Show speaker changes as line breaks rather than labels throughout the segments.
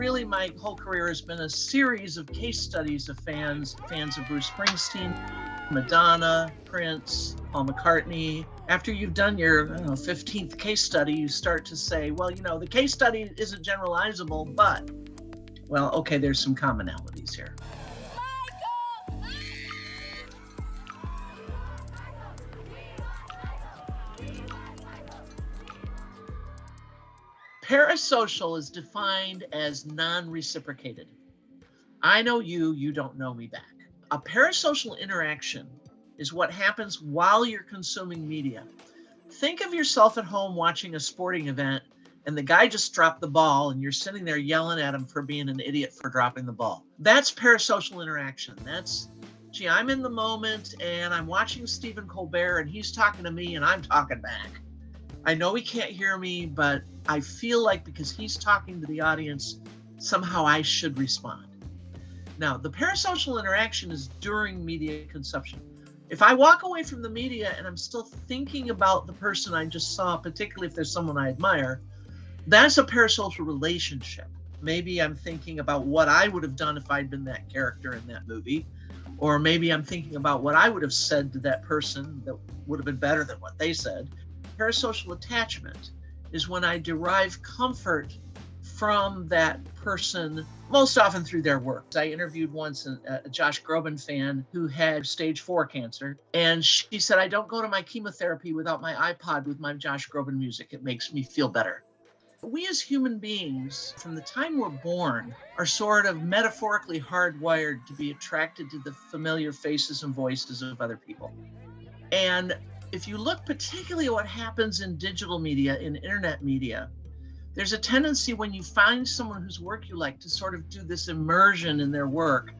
really my whole career has been a series of case studies of fans of Bruce Springsteen, Madonna, Prince, Paul McCartney. After you've done your 15th case study, you start to say, well, the case study isn't generalizable, but, well, okay, there's some commonalities here. Parasocial is defined as non-reciprocated. I know you, you don't know me back. A parasocial interaction is what happens while you're consuming media. Think of yourself at home watching a sporting event and the guy just dropped the ball and you're sitting there yelling at him for being an idiot for dropping the ball. That's parasocial interaction. That's, gee, I'm in the moment and I'm watching Stephen Colbert and he's talking to me and I'm talking back. I know he can't hear me, but I feel like because he's talking to the audience, somehow I should respond. Now, the parasocial interaction is during media consumption. If I walk away from the media and I'm still thinking about the person I just saw, particularly if there's someone I admire, that's a parasocial relationship. Maybe I'm thinking about what I would have done if I'd been that character in that movie, or maybe I'm thinking about what I would have said to that person that would have been better than what they said. Parasocial attachment is when I derive comfort from that person, most often through their work. I interviewed once a Josh Groban fan who had stage 4 cancer, and she said, I don't go to my chemotherapy without my iPod with my Josh Groban music. It makes me feel better. We as human beings, from the time we're born, are sort of metaphorically hardwired to be attracted to the familiar faces and voices of other people. And if you look particularly at what happens in digital media, in internet media, there's a tendency when you find someone whose work you like to sort of do this immersion in their work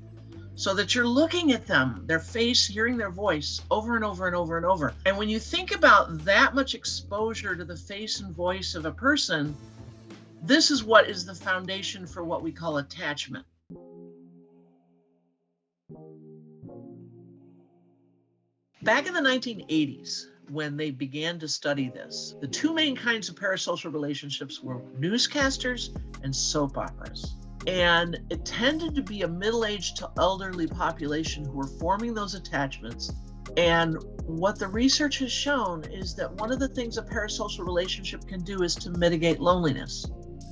so that you're looking at them, their face, hearing their voice over and over and over and over. And when you think about that much exposure to the face and voice of a person, this is what is the foundation for what we call attachment. Back in the 1980s, when they began to study this, the two main kinds of parasocial relationships were newscasters and soap operas. And it tended to be a middle-aged to elderly population who were forming those attachments. And what the research has shown is that one of the things a parasocial relationship can do is to mitigate loneliness.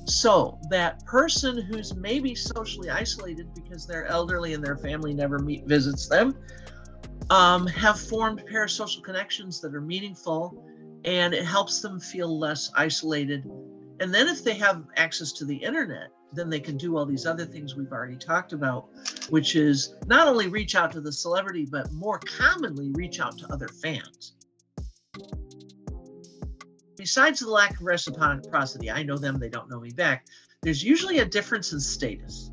So that person who's maybe socially isolated because they're elderly and their family never visits them, have formed parasocial connections that are meaningful, and it helps them feel less isolated. And then if they have access to the internet, then they can do all these other things we've already talked about, which is not only reach out to the celebrity, but more commonly reach out to other fans. Besides the lack of reciprocity, I know them, they don't know me back, there's usually a difference in status.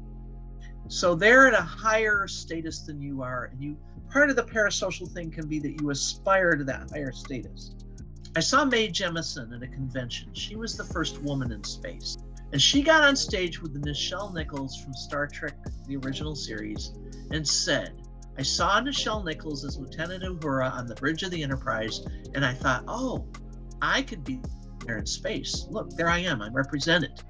So they're at a higher status than you are, and part of the parasocial thing can be that you aspire to that higher status. I saw Mae Jemison at a convention. She was the first woman in space. And she got on stage with Nichelle Nichols from Star Trek, the original series, and said, I saw Nichelle Nichols as Lieutenant Uhura on the bridge of the Enterprise, and I thought, oh, I could be there in space. Look, there I am, I'm represented.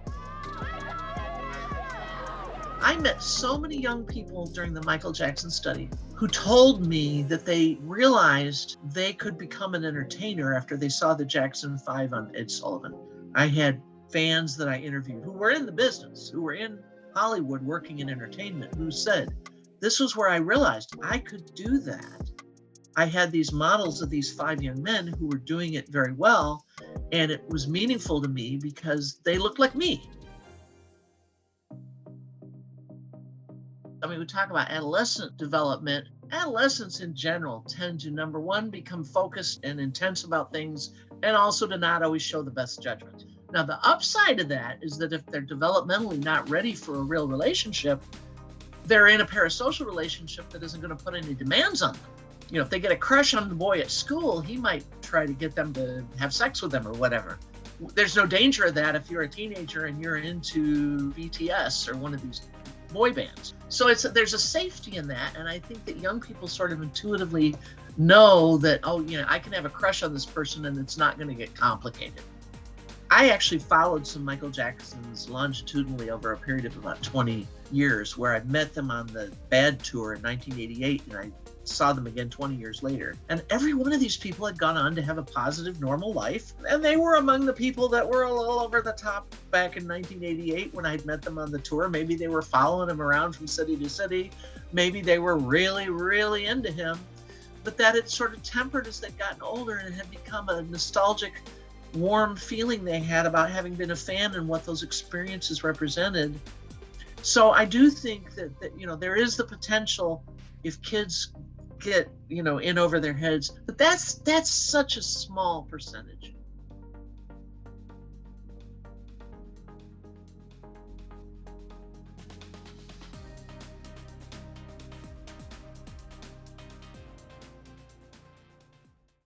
I met so many young people during the Michael Jackson study who told me that they realized they could become an entertainer after they saw the Jackson 5 on Ed Sullivan. I had fans that I interviewed who were in the business, who were in Hollywood working in entertainment, who said, this was where I realized I could do that. I had these models of these 5 young men who were doing it very well, and it was meaningful to me because they looked like me. I mean, we talk about adolescent development. Adolescents in general tend to, number one, become focused and intense about things, and also to not always show the best judgment. Now, the upside of that is that if they're developmentally not ready for a real relationship, they're in a parasocial relationship that isn't going to put any demands on them. If they get a crush on the boy at school, he might try to get them to have sex with them or whatever. There's no danger of that if you're a teenager and you're into BTS or one of these boy bands. So there's a safety in that, and I think that young people sort of intuitively know that, I can have a crush on this person and it's not going to get complicated. I actually followed some Michael Jacksons longitudinally over a period of about 20 years, where I met them on the Bad Tour in 1988, and I saw them again 20 years later. And every one of these people had gone on to have a positive, normal life. And they were among the people that were a little over the top back in 1988 when I'd met them on the tour. Maybe they were following him around from city to city. Maybe they were really, really into him. But that had sort of tempered as they'd gotten older, and it had become a nostalgic, warm feeling they had about having been a fan and what those experiences represented. So I do think that there is the potential, if kids get in over their heads, but that's such a small percentage.